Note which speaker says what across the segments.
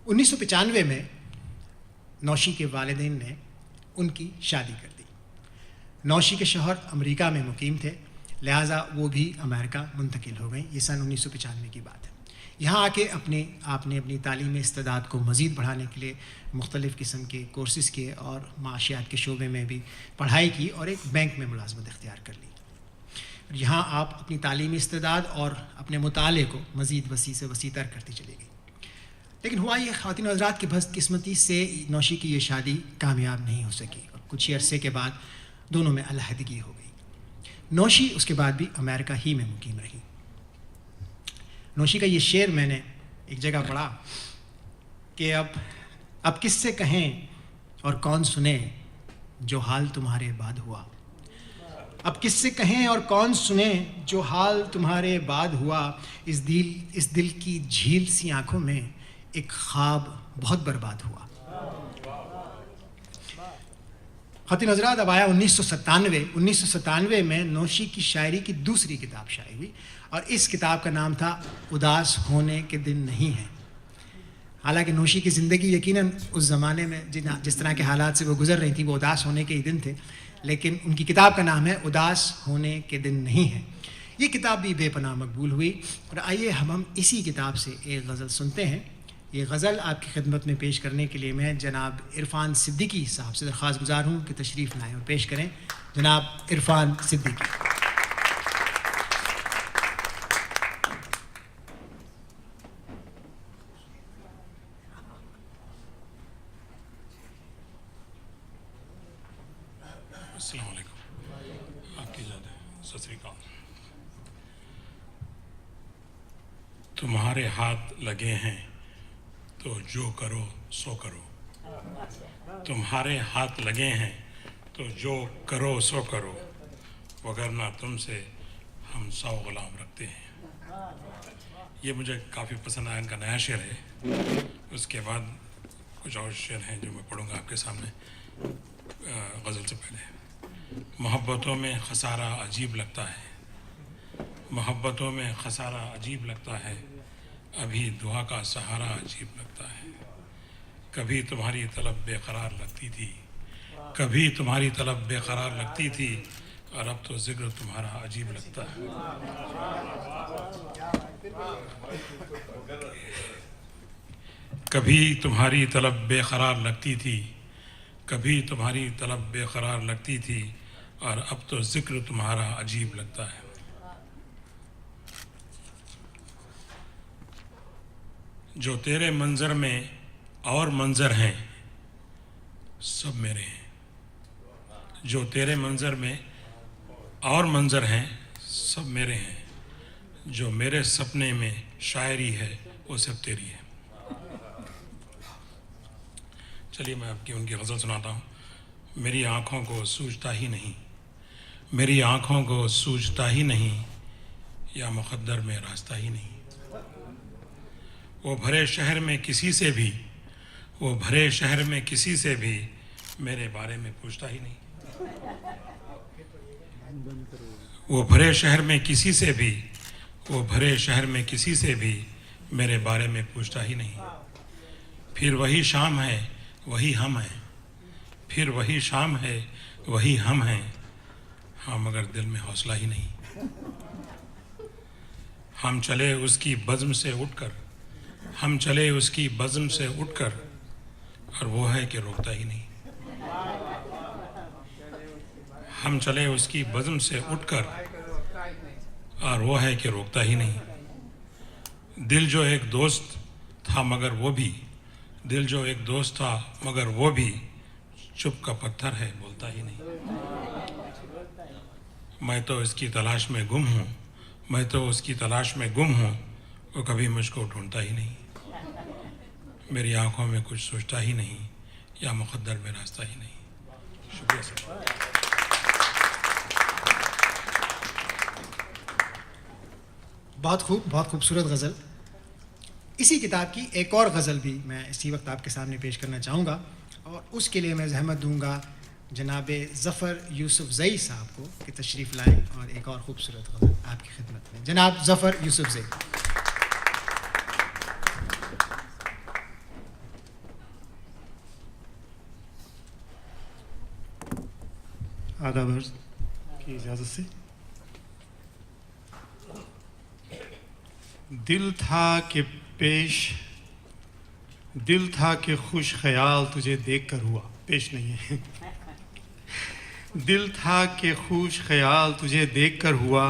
Speaker 1: 1995 میں نوشی کے والدین نے ان کی شادی کر دی۔ نوشی کے شوہر امریکہ میں مقیم تھے، لہٰذا وہ بھی امریکہ منتقل ہو گئیں۔ یہ سن 1995 کی بات ہے۔ یہاں آ کے آپ نے اپنی تعلیمی استعداد کو مزید بڑھانے کے لیے مختلف قسم کے کورسز کیے اور معاشیات کے شعبے میں بھی پڑھائی کی اور ایک بینک میں ملازمت اختیار کر لی۔ یہاں آپ اپنی تعلیمی استعداد اور اپنے مطالعے کو مزید وسیع سے وسیع تر کرتی چلی گئی۔ لیکن ہوا یہ خواتین و حضرات کی بدقسمتی سے نوشی کی یہ شادی کامیاب نہیں ہو سکی اور کچھ ہی عرصے کے بعد دونوں میں علیحدگی ہو گئی۔ نوشی اس کے بعد بھی امریکہ ہی میں مقیم رہی۔ نوشی کا یہ شعر میں نے ایک جگہ پڑھا کہ اب کس سے کہیں اور کون سنے جو حال تمہارے بعد ہوا، اب کس سے کہیں اور کون سنے جو حال تمہارے بعد ہوا، اس دل کی جھیل سی آنکھوں میں ایک خواب بہت برباد ہوا۔ خواتین حضرات، اب آیا 1997 میں نوشی کی شاعری کی دوسری کتاب شائع ہوئی اور اس کتاب کا نام تھا اداس ہونے کے دن نہیں ہے۔ حالانکہ نوشی کی زندگی یقیناً اس زمانے میں جس طرح کے حالات سے وہ گزر رہی تھیں وہ اداس ہونے کے ہی دن تھے، لیکن ان کی کتاب کا نام ہے اداس ہونے کے دن نہیں ہے۔ یہ کتاب بھی بے پناہ مقبول ہوئی اور آئیے ہم اسی کتاب سے ایک غزل سنتے ہیں۔ یہ غزل آپ کی خدمت میں پیش کرنے کے لیے میں جناب عرفان صدیقی صاحب سے درخواست گزار ہوں کہ تشریف لائیں اور پیش کریں۔ جناب عرفان صدیقی۔
Speaker 2: السلام علیکم، آپ کی یاد ہے، ست سری اکال۔ تمہارے ہاتھ لگے ہیں تو جو کرو سو کرو، تمہارے ہاتھ لگے ہیں تو جو کرو سو کرو، وگرنہ تم سے ہم 100 غلام رکھتے ہیں۔ یہ مجھے کافی پسند آیا، ان کا نیا شعر ہے۔ اس کے بعد کچھ اور شعر ہیں جو میں پڑھوں گا آپ کے سامنے غزل سے پہلے۔ محبتوں میں خسارہ عجیب لگتا ہے، محبتوں میں خسارہ عجیب لگتا ہے، ابھی دعا کا سہارا عجیب لگتا ہے۔ کبھی تمہاری طلب بے قرار لگتی تھی، کبھی تمہاری طلب بے قرار لگتی تھی، اور اب تو ذکر تمہارا عجیب لگتا ہے۔ کبھی تمہاری طلب بے قرار لگتی تھی، کبھی تمہاری طلب بے قرار لگتی تھی، اور اب تو ذکر تمہارا عجیب لگتا ہے۔ جو تیرے منظر میں اور منظر ہیں سب میرے ہیں، جو تیرے منظر میں اور منظر ہیں سب میرے ہیں، جو میرے سپنے میں شاعری ہے وہ سب تیری ہے۔ چلیے میں آپ کی ان کی غزل سناتا ہوں۔ میری آنکھوں کو سوجتا ہی نہیں، میری آنکھوں کو سوجتا ہی نہیں، یا مقدر میں راستہ ہی نہیں۔ وہ بھرے شہر میں کسی سے بھی، وہ بھرے شہر میں کسی سے بھی میرے بارے میں پوچھتا ہی نہیں۔ وہ بھرے شہر میں کسی سے بھی، وہ بھرے شہر میں کسی سے بھی میرے بارے میں پوچھتا ہی نہیں۔ پھر وہی شام ہے وہی ہم ہیں، پھر وہی شام ہے وہی ہم ہیں، ہاں مگر دل میں حوصلہ ہی نہیں۔ ہم چلے اس کی بزم سے اٹھ کر، ہم چلے اس کی بزم سے اٹھ کر، اور وہ ہے کہ روکتا ہی نہیں۔ ہم چلے اس کی بزم سے اٹھ کر، اور وہ ہے کہ روکتا ہی نہیں۔ دل جو ایک دوست تھا مگر وہ بھی، دل جو ایک دوست تھا مگر وہ بھی چپ کا پتھر ہے بولتا ہی نہیں۔ میں تو اس کی تلاش میں گم ہوں، میں تو اس کی تلاش میں گم ہوں، وہ کبھی مجھ کو ڈھونڈتا ہی نہیں۔ میری آنکھوں میں کچھ سوچتا ہی نہیں، یا مقدر میں راستہ ہی نہیں۔ شکریہ سر۔
Speaker 1: بہت خوب، بہت خوبصورت غزل۔ اسی کتاب کی ایک اور غزل بھی میں اسی وقت آپ کے سامنے پیش کرنا چاہوں گا، اور اس کے لیے میں زحمت دوں گا جناب ظفر یوسف زئی صاحب کو کہ تشریف لائیں اور ایک اور خوبصورت غزل آپ کی خدمت میں۔ جناب ظفر یوسف زئی۔
Speaker 3: آدھا برس کی اجازت سے. دل تھا کہ خوش خیال تجھے دیکھ کر ہوا. پیش نہیں ہے. دل تھا کہ خوش خیال تجھے دیکھ کر ہوا،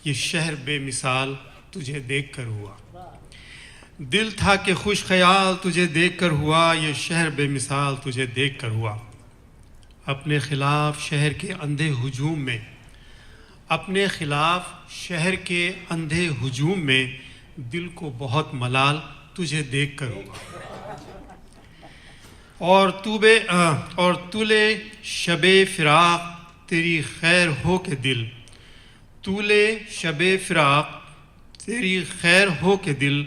Speaker 3: یہ شہر بے مثال تجھے دیکھ کر ہوا. دل تھا کہ خوش خیال تجھے دیکھ کر ہوا، یہ شہر بے مثال تجھے دیکھ کر ہوا. اپنے خلاف شہر کے اندھے ہجوم میں، اپنے خلاف شہر کے اندھے ہجوم میں، دل کو بہت ملال تجھے دیکھ کر ہوا. اور طولے شب فراق تیری خیر ہو کے دل، طولے شب فراق تیری خیر ہو کے دل،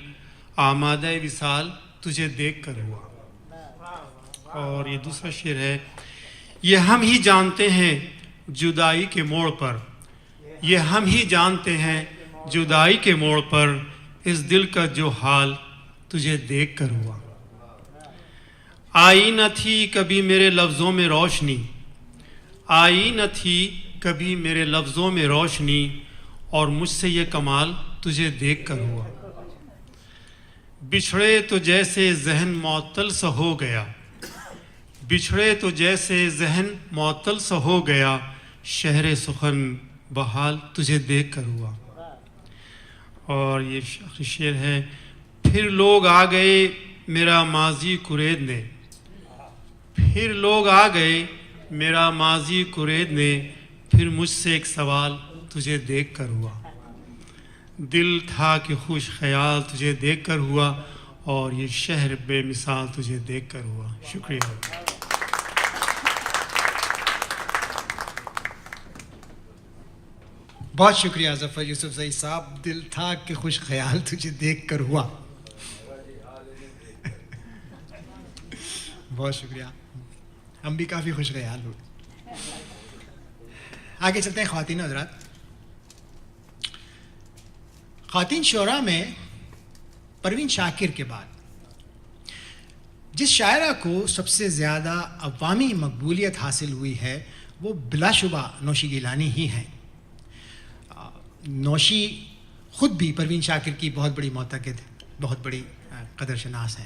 Speaker 3: آمادہ وصال تجھے دیکھ کر ہوا. اور یہ دوسرا شعر ہے. یہ ہم ہی جانتے ہیں جدائی کے موڑ پر، یہ ہم ہی جانتے ہیں جدائی کے موڑ پر، اس دل کا جو حال تجھے دیکھ کر ہوا. آئی نہ تھی کبھی میرے لفظوں میں روشنی، آئی نہ تھی کبھی میرے لفظوں میں روشنی، اور مجھ سے یہ کمال تجھے دیکھ کر ہوا. بچھڑے تو جیسے ذہن معطل سا ہو گیا، بچھڑے تو جیسے ذہن معطل سا ہو گیا، شہر سخن بحال تجھے دیکھ کر ہوا. اور یہ شعر ہے. پھر لوگ آ گئے میرا ماضی کریدنے، پھر لوگ آ گئے میرا ماضی کریدنے، پھر مجھ سے ایک سوال تجھے دیکھ کر ہوا. دل تھا کہ خوش خیال تجھے دیکھ کر ہوا، اور یہ شہر بے مثال تجھے دیکھ کر ہوا. شکریہ.
Speaker 1: بہت شکریہ ظفر یوسف زئی صاحب. دل تھا کہ خوش خیال تجھے دیکھ کر ہوا. بہت شکریہ. ہم بھی کافی خوش خیال ہوئے. آگے چلتے ہیں خواتین حضرات. خواتین شعراء میں پروین شاکر کے بعد جس شاعرہ کو سب سے زیادہ عوامی مقبولیت حاصل ہوئی ہے وہ بلا شبہ نوشی گیلانی ہی ہیں. نوشی خود بھی پروین شاکر کی بہت بڑی معتقد، بہت بڑی قدر شناس ہیں.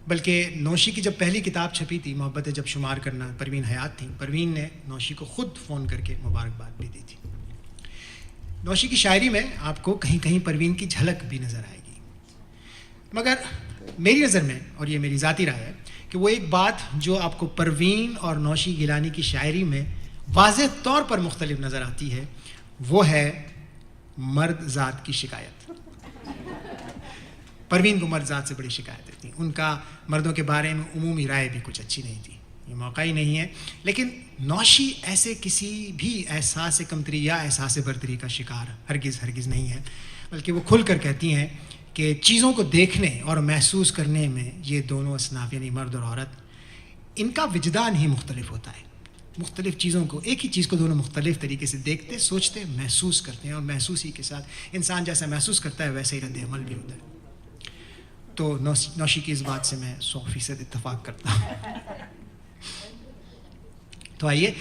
Speaker 1: بلکہ نوشی کی جب پہلی کتاب چھپی تھی محبت جب شمار کرنا، پروین حیات تھیں، پروین نے نوشی کو خود فون کر کے مبارکباد بھی دی تھی. نوشی کی شاعری میں آپ کو کہیں کہیں پروین کی جھلک بھی نظر آئے گی. مگر میری نظر میں، اور یہ میری ذاتی رائے ہے، کہ وہ ایک بات جو آپ کو پروین اور نوشی گیلانی کی شاعری میں واضح طور پر مختلف نظر آتی ہے، وہ ہے مرد ذات کی شکایت. پروین کو مرد ذات سے بڑی شکایتیں تھیں. ان کا مردوں کے بارے میں عمومی رائے بھی کچھ اچھی نہیں تھی. یہ موقع ہی نہیں ہے. لیکن نوشی ایسے کسی بھی احساس کمتری یا احساس برتری کا شکار ہرگز نہیں ہے، بلکہ وہ کھل کر کہتی ہیں کہ چیزوں کو دیکھنے اور محسوس کرنے میں یہ دونوں اصناف یعنی مرد اور عورت، ان کا وجدان ہی مختلف ہوتا ہے. مختلف چیزوں کو، ایک ہی چیز کو دونوں مختلف طریقے سے دیکھتے، سوچتے، محسوس کرتے ہیں، اور محسوسی کے ساتھ انسان جیسا محسوس کرتا ہے ویسے ہی رد عمل بھی ہوتا ہے. تو نوشی کی اس بات سے میں 100% اتفاق کرتا ہوں. تو آئیے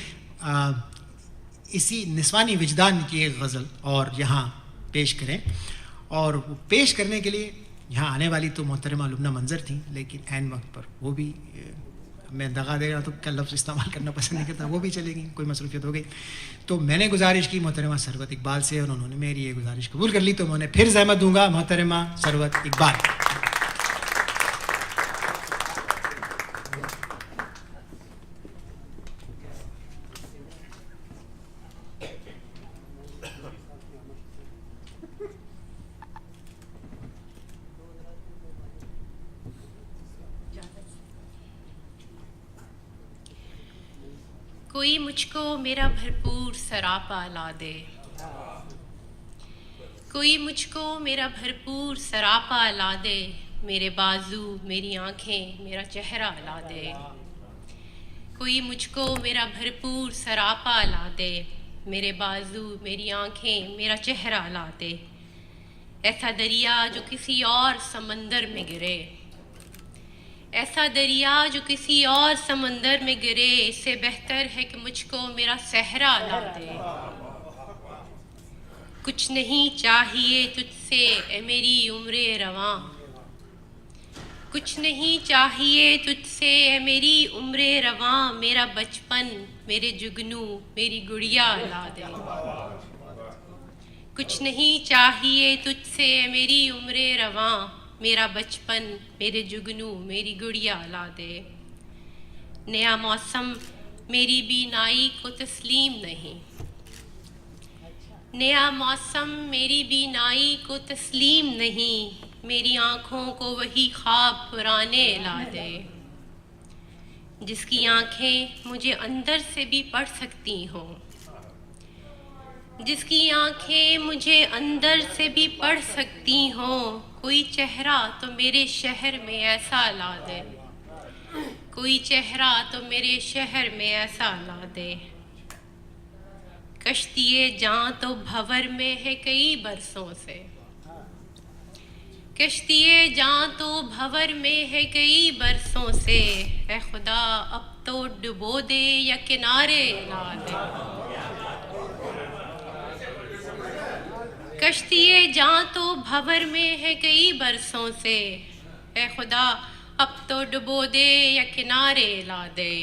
Speaker 1: اسی نسوانی وجدان کی ایک غزل اور یہاں پیش کریں. اور پیش کرنے کے لیے یہاں آنے والی تو محترمہ لبنہ منظر تھیں، لیکن عین وقت پر وہ بھی، میں دغا دے رہا تو کیا لفظ استعمال کرنا پسند نہیں کرتا، وہ بھی چلے گئی، کوئی مصروفیت ہو گئی. تو میں نے گزارش کی محترمہ ثروت اقبال سے، اور انہوں نے میری یہ گزارش قبول کر لی. تو میں نے پھر زحمت دوں گا محترمہ ثروت اقبال.
Speaker 4: کوئی مجھ کو میرا بھرپور سراپا لا دے، کوئی مجھ کو میرا بھرپور سراپا لا دے، میرے بازو میری آنکھیں میرا چہرہ لا دے. کوئی مجھ کو میرا بھرپور سراپا لا دے، میرے بازو میری آنکھیں میرا چہرہ لا دے. ایسا دریا جو کسی اور سمندر میں گرے، ایسا دریا جو کسی اور سمندر میں گرے، اس سے بہتر ہے کہ مجھ کو میرا صحرا لا دے۔ کچھ نہیں چاہیے تجھ سے اے میری عمر رواں، کچھ نہیں چاہیے تجھ سے اے میری عمر رواں، میرا بچپن، میرے جگنو، میری گڑیا لا دے۔ کچھ نہیں چاہیے تجھ سے اے میری عمر رواں، میرا بچپن، میرے جگنو، میری گڑیا لا دے۔ نیا موسم میری بینائی کو تسلیم نہیں، نیا موسم میری بینائی کو تسلیم نہیں، میری آنکھوں کو وہی خواب پرانے لا دے، جس کی آنکھیں مجھے اندر سے بھی پڑھ سکتی ہوں، جس کی آنکھیں مجھے اندر سے بھی پڑھ سکتی ہوں۔ کوئی چہرہ تو میرے شہر میں ایسا لا دے، کوئی چہرہ تو میرے شہر میں ایسا لا دے۔ کشتی جاں تو بھور میں ہے کئی برسوں سے، کشتی جاں تو بھور میں ہے کئی برسوں سے، اے خدا اب تو ڈبو دے یا کنارے لا دے۔ کشتی جاں تو بھور میں ہے کئی برسوں سے، اے خدا اب تو ڈبو دے یا کنارے لا دے۔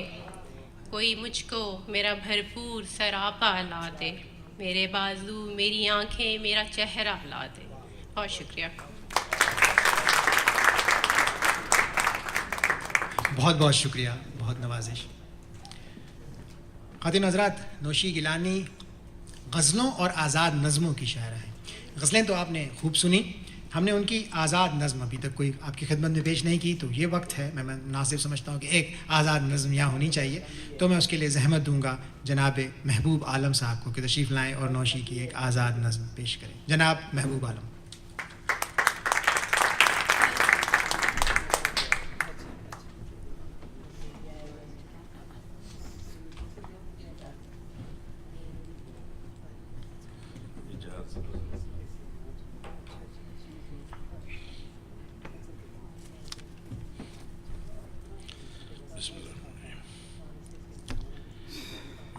Speaker 4: کوئی مجھ کو میرا بھرپور سراپا لا دے، میرے بازو، میری آنکھیں، میرا چہرہ لا دے۔ بہت شکریہ۔
Speaker 1: بہت بہت شکریہ، بہت نوازش۔ خواتین حضرات، نوشی گیلانی غزلوں اور آزاد نظموں کی شاعرہ ہیں۔ غزلیں تو آپ نے خوب سنی، ہم نے ان کی آزاد نظم ابھی تک کوئی آپ کی خدمت میں پیش نہیں کی، تو یہ وقت ہے، میں مناسب سمجھتا ہوں کہ ایک آزاد نظم یہاں ہونی چاہیے، تو میں اس کے لیے زحمت دوں گا جناب محبوب عالم صاحب کو کہ تشریف لائیں اور نوشی کی ایک آزاد نظم پیش کریں۔ جناب محبوب عالم۔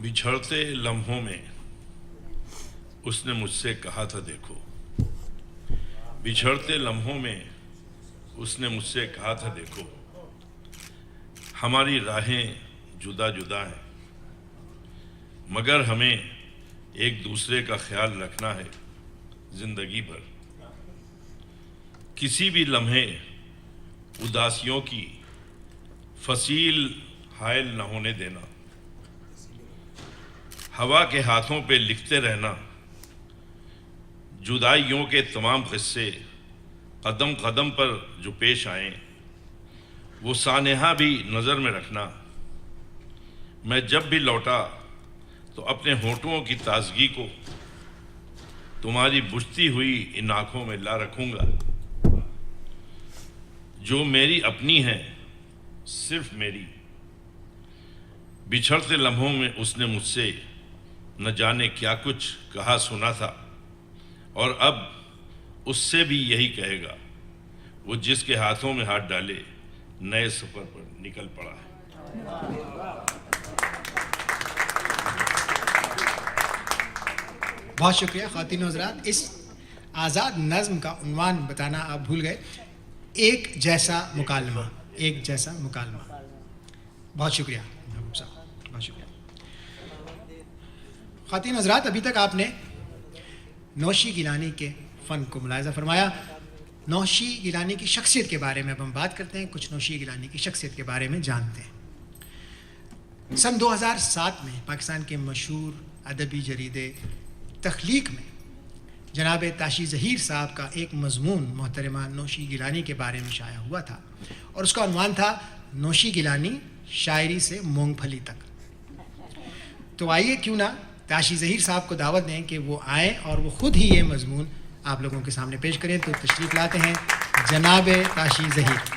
Speaker 5: بچھڑتے لمحوں میں اس نے مجھ سے کہا تھا دیکھو، بچھڑتے لمحوں میں اس نے مجھ سے کہا تھا دیکھو، ہماری راہیں جدا جدا ہیں، مگر ہمیں ایک دوسرے کا خیال رکھنا ہے زندگی بھر۔ کسی بھی لمحے اداسیوں کی فصیل حائل نہ ہونے دینا، ہوا کے ہاتھوں پہ لکھتے رہنا، جدائیوں کے تمام قصے قدم قدم پر جو پیش آئیں وہ سانحہ بھی نظر میں رکھنا۔ میں جب بھی لوٹا تو اپنے ہونٹوں کی تازگی کو تمہاری بجھتی ہوئی ان آنکھوں میں لا رکھوں گا، جو میری اپنی ہیں صرف میری۔ بچھڑتے لمحوں میں اس نے مجھ سے نہ جانے کیا کچھ کہا سنا تھا، اور اب اس سے بھی یہی کہے گا، وہ جس کے ہاتھوں میں ہاتھ ڈالے نئے سفر پر نکل پڑا ہے۔
Speaker 1: بہت شکریہ خواتین و حضرات۔ اس آزاد نظم کا عنوان بتانا آپ بھول گئے، ایک جیسا مکالمہ، ایک جیسا مکالمہ۔ بہت شکریہ محبوب صاحب، بہت شکریہ۔ خواتین حضرات، ابھی تک آپ نے نوشی گیلانی کے فن کو ملاحظہ فرمایا۔ نوشی گیلانی کی شخصیت کے بارے میں اب ہم بات کرتے ہیں، کچھ نوشی گیلانی کی شخصیت کے بارے میں جانتے ہیں۔ سن 2007 میں پاکستان کے مشہور ادبی جریدے تخلیق میں جناب تاشی ظہیر صاحب کا ایک مضمون محترمہ نوشی گیلانی کے بارے میں شائع ہوا تھا، اور اس کا عنوان تھا نوشی گیلانی شاعری سے مونگ پھلی تک۔ تو آئیے کیوں نہ تاشی ظہیر صاحب کو دعوت دیں کہ وہ آئیں اور وہ خود ہی یہ مضمون آپ لوگوں کے سامنے پیش کریں۔ تو تشریف لاتے ہیں جناب تاشی ظہیر۔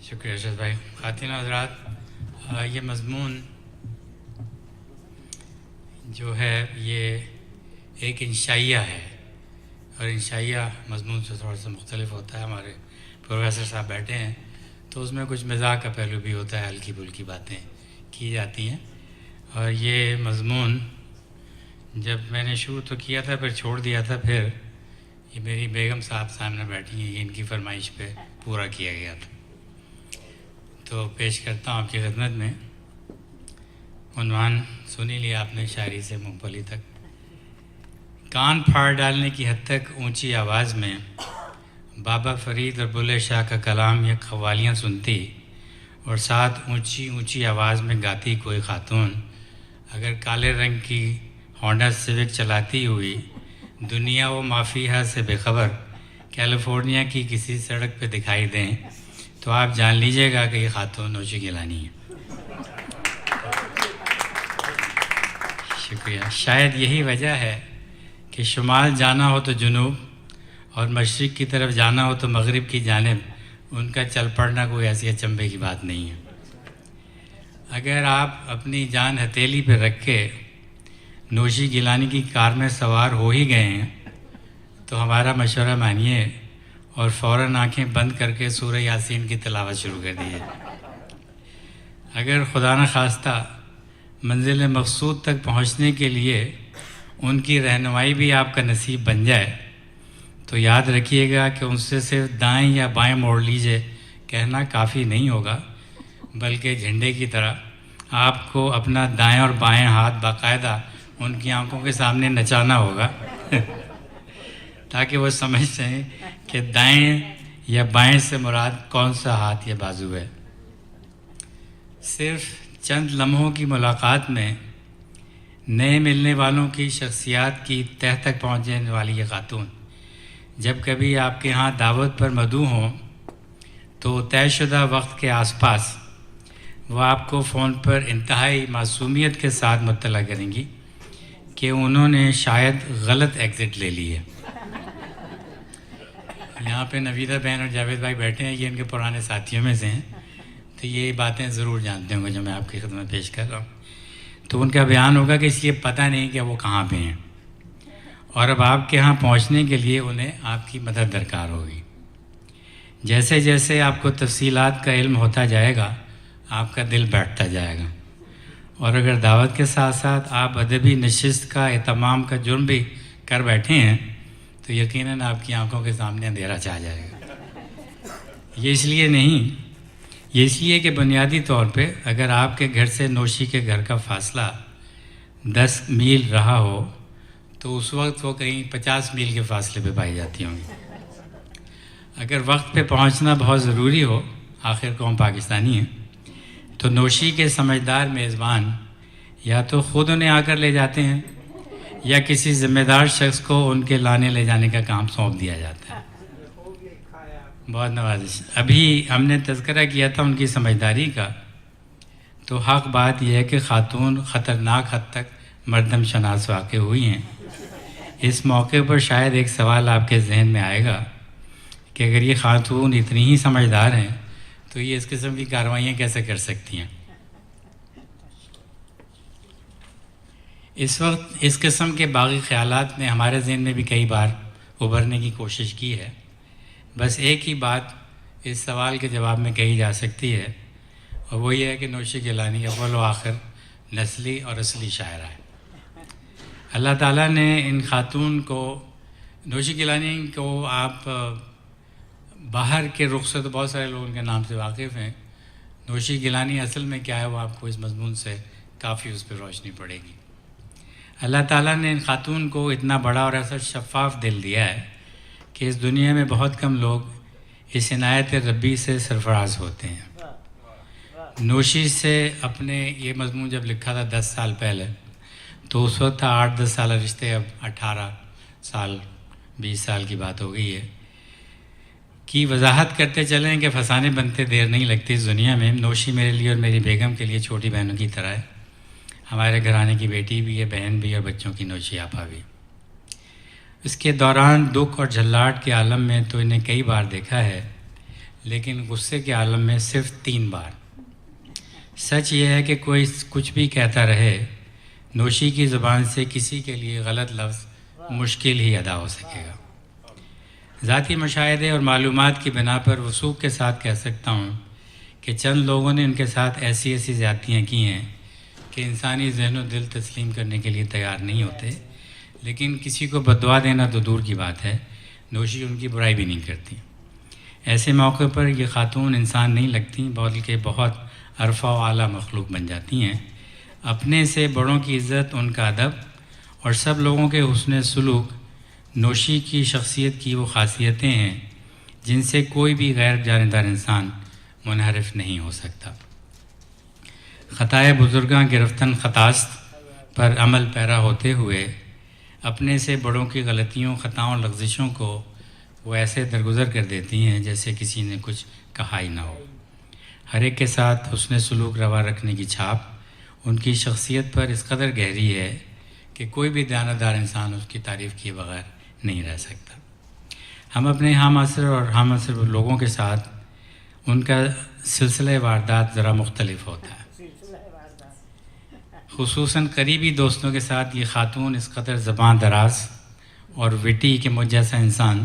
Speaker 6: شکریہ ارشد بھائی. خواتین و حضرات، یہ مضمون جو ہے یہ ایک انشائیہ ہے، اور انشائیہ مضمون سے تھوڑا سا مختلف ہوتا ہے. ہمارے پروفیسر صاحب بیٹھے ہیں تو اس میں کچھ مزاح کا پہلو بھی ہوتا ہے، ہلکی پھلکی باتیں کی جاتی ہیں. اور یہ مضمون جب میں نے شروع تو کیا تھا پھر چھوڑ دیا تھا، پھر یہ میری بیگم صاحب سامنے بیٹھی ہیں، یہ ان کی فرمائش پہ پورا کیا گیا تھا. تو پیش کرتا ہوں آپ کی خدمت میں. عنوان سنی لیا آپ نے، شاعری سے منہ پلی تک. کان پھاڑ ڈالنے کی حد تک اونچی آواز میں بابا فرید اور بلے شاہ کا کلام یا قوالیاں سنتی، اور ساتھ اونچی اونچی آواز میں گاتی کوئی خاتون اگر کالے رنگ کی ہونڈا سیوک چلاتی ہوئی دنیا و مافیہ سے بے خبر کیلیفورنیا کی کسی سڑک پہ دکھائی دیں تو آپ جان لیجئے گا کہ یہ خاتون نوشی گیلانی ہے. شکریہ. شاید یہی وجہ ہے کہ شمال جانا ہو تو جنوب اور مشرق کی طرف جانا ہو تو مغرب کی جانب ان کا چل پڑنا کوئی ایسی اچنبے کی بات نہیں ہے. اگر آپ اپنی جان ہتھیلی پہ رکھ کے نوشی گیلانی کی کار میں سوار ہو ہی گئے ہیں تو ہمارا مشورہ مانیے اور فوراً آنکھیں بند کر کے سورہ یاسین کی تلاوت شروع کر دیجیے. اگر خدا نخواستہ منزل مقصود تک پہنچنے کے لیے ان کی رہنمائی بھی آپ کا نصیب بن جائے تو یاد رکھیے گا کہ ان سے صرف دائیں یا بائیں موڑ لیجیے کہنا کافی نہیں ہوگا، بلکہ جھنڈے کی طرح آپ کو اپنا دائیں اور بائیں ہاتھ باقاعدہ ان کی آنکھوں کے سامنے نچانا ہوگا تاکہ وہ سمجھ سکیں کہ دائیں یا بائیں سے مراد کون سا ہاتھ یا بازو ہے. صرف چند لمحوں کی ملاقات میں نئے ملنے والوں کی شخصیات کی تہہ تک پہنچنے والی یہ خاتون جب کبھی آپ کے ہاں دعوت پر مدعو ہوں تو طے شدہ وقت کے آس پاس وہ آپ کو فون پر انتہائی معصومیت کے ساتھ مطلع کریں گی کہ انہوں نے شاید غلط ایگزٹ لے لی ہے. یہاں پہ نویدہ بہن اور جاوید بھائی بیٹھے ہیں، یہ ان کے پرانے ساتھیوں میں سے ہیں، تو یہ باتیں ضرور جانتے ہوں گے جو میں آپ کی خدمت پیش کر رہا ہوں. تو ان کا بیان ہوگا کہ اس لیے پتہ نہیں کہ وہ کہاں پہ ہیں، اور اب آپ کے ہاں پہنچنے کے لیے انہیں آپ کی مدد درکار ہوگی. جیسے جیسے آپ کو تفصیلات کا علم ہوتا جائے گا آپ کا دل بیٹھتا جائے گا، اور اگر دعوت کے ساتھ ساتھ آپ ادبی نشست کا اہتمام کا جرم بھی کر بیٹھے ہیں تو یقیناً آپ کی آنکھوں کے سامنے اندھیرا چھا جائے گا. یہ اس لیے نہیں، یہ اس لیے کہ بنیادی طور پہ اگر آپ کے گھر سے نوشی کے گھر کا فاصلہ 10 میل رہا ہو تو اس وقت وہ کہیں 50 میل کے فاصلے پہ پائی جاتی ہوں گی. اگر وقت پہ پہنچنا بہت ضروری ہو، آخر قوم پاکستانی ہے، تو نوشی کے سمجھدار میزبان یا تو خود انہیں آ کر لے جاتے ہیں یا کسی ذمہ دار شخص کو ان کے لانے لے جانے کا کام سونپ دیا جاتا ہے. بہت نوازش. ابھی ہم نے تذکرہ کیا تھا ان کی سمجھداری کا، تو حق بات یہ ہے کہ خاتون خطرناک حد تک مردم شناس واقع ہوئی ہیں. اس موقع پر شاید ایک سوال آپ کے ذہن میں آئے گا کہ اگر یہ خاتون اتنی ہی سمجھدار ہیں تو یہ اس قسم کی کارروائیاں کیسے کر سکتی ہیں. اس وقت اس قسم کے باغی خیالات نے ہمارے ذہن میں بھی کئی بار ابھرنے کی کوشش کی ہے. بس ایک ہی بات اس سوال کے جواب میں کہی جا سکتی ہے، اور وہ یہ ہے کہ نوشی گیلانی اول و آخر نسلی اور اصلی شاعرہ ہے. اللہ تعالیٰ نے ان خاتون کو، نوشی گیلانی کو آپ باہر کے رخ سے تو بہت سارے لوگ ان کے نام سے واقف ہیں، نوشی گیلانی اصل میں کیا ہے وہ آپ کو اس مضمون سے کافی اس پہ روشنی پڑے گی. اللہ تعالیٰ نے ان خاتون کو اتنا بڑا اور ایسا شفاف دل دیا ہے کہ اس دنیا میں بہت کم لوگ اس عنایت ربی سے سرفراز ہوتے ہیں. نوشی سے اپنے یہ مضمون جب لکھا تھا 10 سال پہلے تو اس وقت تھا 8-10 سال رشتے، اب 18 سال 20 سال کی بات ہو گئی ہے. کی وضاحت کرتے چلیں کہ فسانے بنتے دیر نہیں لگتی. اس دنیا میں نوشی میرے لیے اور میری بیگم کے لیے چھوٹی بہنوں کی طرح ہے. ہمارے گھرانے کی بیٹی بھی ہے، بہن بھی، اور بچوں کی نوشی آپا بھی. اس کے دوران دکھ اور جھلاٹ کے عالم میں تو انہیں کئی بار دیکھا ہے، لیکن غصے کے عالم میں صرف 3 بار۔ سچ یہ ہے کہ کوئی کچھ بھی کہتا رہے، نوشی کی زبان سے کسی کے لیے غلط لفظ مشکل ہی ادا ہو سکے گا۔ ذاتی مشاہدے اور معلومات کی بنا پر وثوق کے ساتھ کہہ سکتا ہوں کہ چند لوگوں نے ان کے ساتھ ایسی زیادتیاں کی ہیں کہ انسانی ذہن و دل تسلیم کرنے کے لیے تیار نہیں ہوتے، لیکن کسی کو بددعا دینا تو دور کی بات ہے، نوشی ان کی برائی بھی نہیں کرتی۔ ایسے موقع پر یہ خاتون انسان نہیں لگتی، بلکہ بہت عرفہ و اعلیٰ مخلوق بن جاتی ہیں۔ اپنے سے بڑوں کی عزت، ان کا ادب اور سب لوگوں کے حسن سلوک نوشی کی شخصیت کی وہ خاصیتیں ہیں جن سے کوئی بھی غیر جانبدار انسان منحرف نہیں ہو سکتا۔ خطائے بزرگاں گرفتن خطاست پر عمل پیرا ہوتے ہوئے اپنے سے بڑوں کی غلطیوں، خطاؤں، لغزشوں کو وہ ایسے درگزر کر دیتی ہیں جیسے کسی نے کچھ کہا ہی نہ ہو۔ ہر ایک کے ساتھ حسن سلوک روا رکھنے کی چھاپ ان کی شخصیت پر اس قدر گہری ہے کہ کوئی بھی دیانتدار انسان اس کی تعریف کیے بغیر نہیں رہ سکتا۔ ہم اپنے ہم عصر لوگوں کے ساتھ ان کا سلسلہ واردات ذرا مختلف ہوتا ہے۔ خصوصاً قریبی دوستوں کے ساتھ یہ خاتون اس قدر زبان دراز اور وٹی کہ مجھ جیسا انسان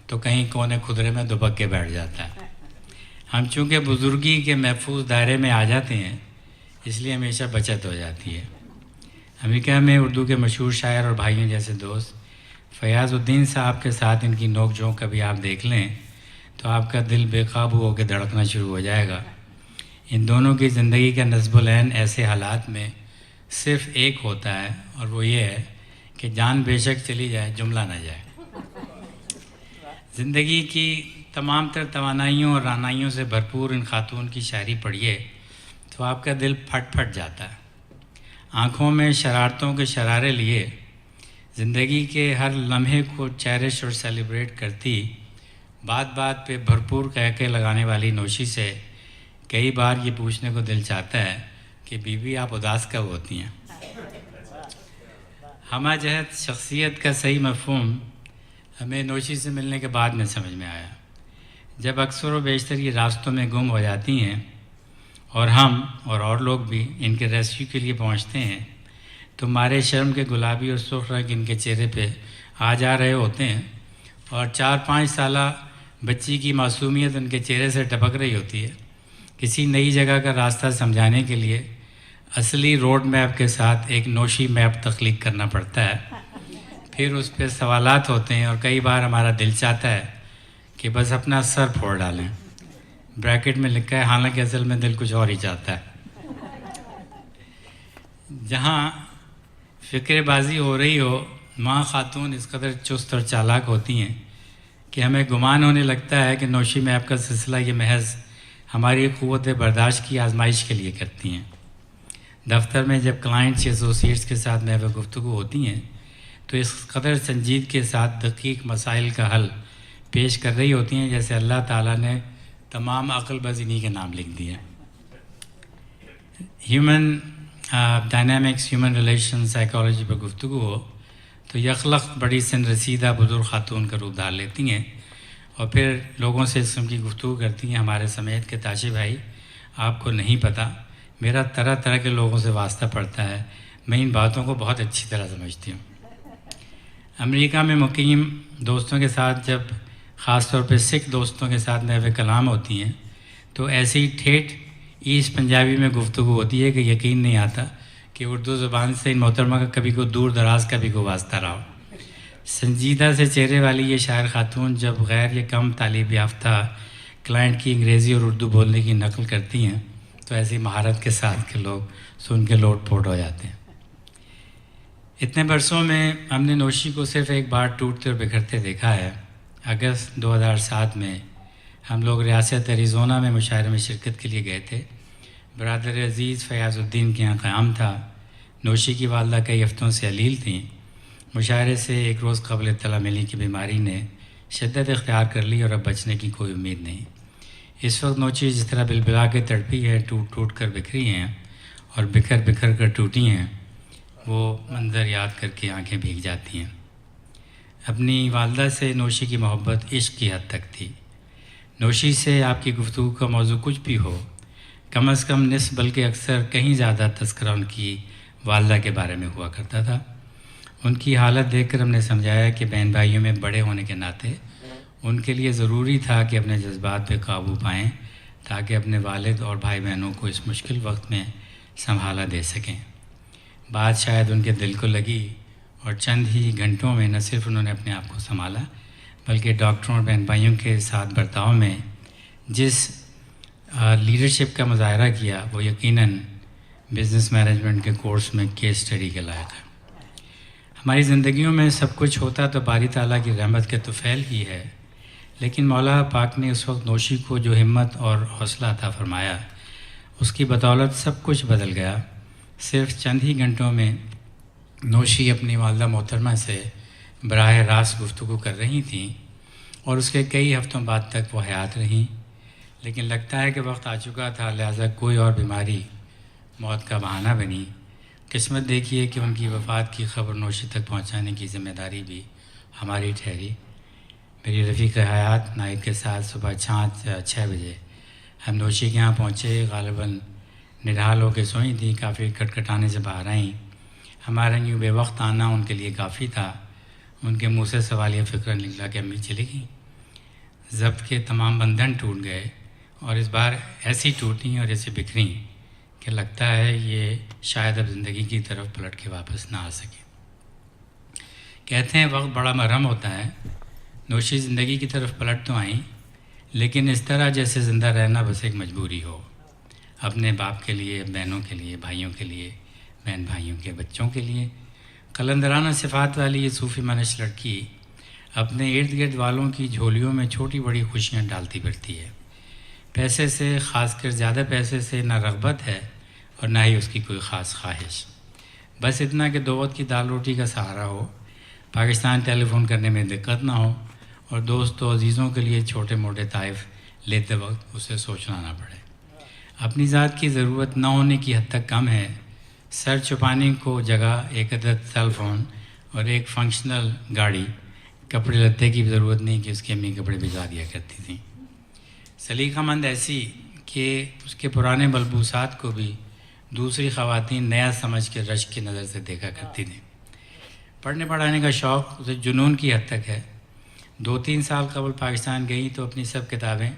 Speaker 6: تو کہیں کونے خدرے میں دبک کے بیٹھ جاتا ہے۔ ہم چونکہ بزرگی کے محفوظ دائرے میں آ جاتے ہیں، اس لیے ہمیشہ بچت ہو جاتی ہے۔ امریکہ میں اردو کے مشہور شاعر اور بھائیوں جیسے دوست فیاض الدین صاحب کے ساتھ ان کی نوک جھونک کبھی آپ دیکھ لیں تو آپ کا دل بے قابو ہو کے دھڑکنا شروع ہو جائے گا۔ ان دونوں کی زندگی کا نصب العین ایسے حالات میں صرف ایک ہوتا ہے، اور وہ یہ ہے کہ جان بے شک چلی جائے، جملہ نہ جائے۔ زندگی کی تمام تر توانائیوں اور رعنائیوں سے بھرپور ان خاتون کی شاعری پڑھیے تو آپ کا دل پھٹ پھٹ جاتا ہے۔ آنکھوں میں شرارتوں کے شرارے لیے زندگی کے ہر لمحے کو چیرش اور سیلیبریٹ کرتی، بات بات پہ بھرپور کہکے لگانے والی نوشی سے کئی بار یہ پوچھنے کو دل چاہتا ہے کہ بیوی آپ اداس کب ہوتی ہیں؟ ہمہ جہت شخصیت کا صحیح مفہوم ہمیں نوشی سے ملنے کے بعد میں سمجھ میں آیا، جب اکثر و بیشتر یہ راستوں میں گم ہو جاتی ہیں اور ہم اور لوگ بھی ان کے ریسکیو کے لیے پہنچتے ہیں تو مارے شرم کے گلابی اور سرخ رنگ ان کے چہرے پہ آ جا رہے ہوتے ہیں، اور 4-5 سالہ بچی کی معصومیت ان کے چہرے سے ٹپک رہی ہوتی ہے۔ کسی نئی جگہ کا راستہ سمجھانے کے لیے اصلی روڈ میپ کے ساتھ ایک نوشی میپ تخلیق کرنا پڑتا ہے، پھر اس پہ سوالات ہوتے ہیں اور کئی بار ہمارا دل چاہتا ہے کہ بس اپنا سر پھوڑ ڈالیں۔ بریکٹ میں لکھا ہے، حالانکہ اصل میں دل کچھ اور ہی چاہتا ہے۔ جہاں فکر بازی ہو رہی ہو، ماں خاتون اس قدر چست اور چالاک ہوتی ہیں کہ ہمیں گمان ہونے لگتا ہے کہ نوشی میپ کا سلسلہ یہ محض ہماری قوت برداشت کی آزمائش کے لیے کرتی ہیں۔ دفتر میں جب کلائنٹس یا ایسوسیٹس کے ساتھ محو گفتگو ہوتی ہیں تو اس قدر سنجیدگی کے ساتھ دقیق مسائل کا حل پیش کر رہی ہوتی ہیں جیسے اللہ تعالیٰ نے تمام عقل بز انہی کے نام لکھ دیے۔ Human dynamics, human relation, psychology پر گفتگو ہو تو یخلق بڑی سن رسیدہ بزرگ خاتون کا روپ دھار لیتی ہیں اور پھر لوگوں سے اس قسم کی گفتگو کرتی ہیں، ہمارے سمیت کہ تاشے بھائی آپ کو نہیں پتہ، میرا طرح طرح کے لوگوں سے واسطہ پڑتا ہے، میں ان باتوں کو بہت اچھی طرح سمجھتی ہوں۔ امریکہ میں مقیم دوستوں کے ساتھ جب خاص طور پہ سکھ دوستوں کے ساتھ محو کلام ہوتی ہیں تو ایسے ہی ٹھیٹھ ایسٹ پنجابی میں گفتگو ہوتی ہے کہ یقین نہیں آتا کہ اردو زبان سے ان محترمہ کا کبھی کوئی دور دراز کا بھی کوئی واسطہ رہا ہو۔ سنجیدہ سے چہرے والی یہ شاعر خاتون جب غیر یہ کم تعلیم یافتہ کلائنٹ کی انگریزی اور اردو بولنے کی نقل کرتی ہیں تو ایسی مہارت کے ساتھ کہ لوگ سن کے لوٹ پوٹ ہو جاتے ہیں۔ اتنے برسوں میں ہم نے نوشی کو صرف ایک بار ٹوٹتے اور بکھرتے دیکھا ہے۔ اگست 2007 میں ہم لوگ ریاست ایریزونا میں مشاعرے میں شرکت کے لیے گئے تھے۔ برادر عزیز فیاض الدین کے یہاں قیام تھا۔ نوشی کی والدہ کئی ہفتوں سے علیل تھیں۔ مشاعرے سے ایک روز قبل اطلاع ملی کہ بیماری نے شدت اختیار کر لی اور اب بچنے کی کوئی امید نہیں۔ اس وقت نوشی جس طرح بلبلا کے تڑپی ہے، ٹوٹ ٹوٹ کر بکھری ہیں اور بکھر بکھر کر ٹوٹی ہیں، وہ منظر یاد کر کے آنکھیں بھیگ جاتی ہیں۔ اپنی والدہ سے نوشی کی محبت عشق کی حد تک تھی۔ نوشی سے آپ کی گفتگو کا موضوع کچھ بھی ہو، کم از کم نصف بلکہ اکثر کہیں زیادہ تذکرہ ان کی والدہ کے بارے میں ہوا کرتا تھا۔ ان کی حالت دیکھ کر ہم نے سمجھایا کہ بہن بھائیوں میں بڑے ہونے کے ناطے ان کے لیے ضروری تھا کہ اپنے جذبات پہ قابو پائیں تاکہ اپنے والد اور بھائی بہنوں کو اس مشکل وقت میں سنبھالا دے سکیں۔ بات شاید ان کے دل کو لگی اور چند ہی گھنٹوں میں نہ صرف انہوں نے اپنے آپ کو سنبھالا بلکہ ڈاکٹروں اور بہن بھائیوں کے ساتھ برتاؤ میں جس لیڈرشپ کا مظاہرہ کیا وہ یقیناً بزنس مینجمنٹ کے کورس میں کیس اسٹڈی کے لائق ہے۔ ہماری زندگیوں میں سب کچھ ہوتا تو باری تعالیٰ کی رحمت کے طفیل ہی ہے، لیکن مولا پاک نے اس وقت نوشی کو جو ہمت اور حوصلہ عطا فرمایا اس کی بدولت سب کچھ بدل گیا۔ صرف چند ہی گھنٹوں میں نوشی اپنی والدہ محترمہ سے براہ راست گفتگو کر رہی تھیں اور اس کے کئی ہفتوں بعد تک وہ حیات رہیں، لیکن لگتا ہے کہ وقت آ چکا تھا، لہٰذا کوئی اور بیماری موت کا بہانہ بنی۔ قسمت دیکھیے کہ ان کی وفات کی خبر نوشی تک پہنچانے کی ذمہ داری بھی ہماری ٹھہری۔ میری رفیق حیات نائب کے ساتھ صبح 6 بجے ہم نوشی کے یہاں پہنچے۔ غالباً نڈھال ہو کے سوئی تھیں، کافی کٹکھٹانے سے باہر آئیں۔ ہمارا یوں بے وقت آنا ان کے لیے کافی تھا۔ ان کے منہ سے سوال یہ فکر نکلا کہ امی چلی گئیں۔ ضبط کے تمام بندھن ٹوٹ گئے اور اس بار ایسی ٹوٹیں اور ایسے بکھریں کہ لگتا ہے یہ شاید اب زندگی کی طرف پلٹ کے واپس نہ آ سکے۔ کہتے ہیں وقت بڑا مرہم ہوتا ہے۔ نوشی زندگی کی طرف پلٹ تو آئیں، لیکن اس طرح جیسے زندہ رہنا بس ایک مجبوری ہو، اپنے باپ کے لیے، بہنوں کے لیے، بھائیوں کے لیے، بہن بھائیوں کے بچوں کے لیے۔ قلندرانہ صفات والی یہ صوفی منش لڑکی اپنے ارد گرد والوں کی جھولیوں میں چھوٹی بڑی خوشیاں ڈالتی پھرتی ہے۔ پیسے سے، خاص کر زیادہ پیسے سے نہ رغبت ہے اور نہ ہی اس کی کوئی خاص خواہش، بس اتنا کہ 2 وقت کی دال روٹی کا سہارا ہو، پاکستان ٹیلی فون کرنے میں دقت نہ ہو اور دوست و عزیزوں کے لیے چھوٹے موٹے تحائف لیتے وقت اسے سوچنا نہ پڑے۔ اپنی ذات کی ضرورت نہ ہونے کی حد تک کم ہے۔ سر چھپانے کو جگہ ایک عدد سیل فون اور ایک فنکشنل گاڑی، کپڑے لتے کی بھی ضرورت نہیں کہ اس کی امی کپڑے بھجوا دیا کرتی تھیں۔ سلیقہ مند ایسی کہ اس کے پرانے ملبوسات کو بھی دوسری خواتین نیا سمجھ کے رشک کی نظر سے دیکھا کرتی تھیں۔ پڑھنے پڑھانے کا شوق اسے جنون کی حد تک ہے۔ 2-3 سال قبل پاکستان گئی تو اپنی سب کتابیں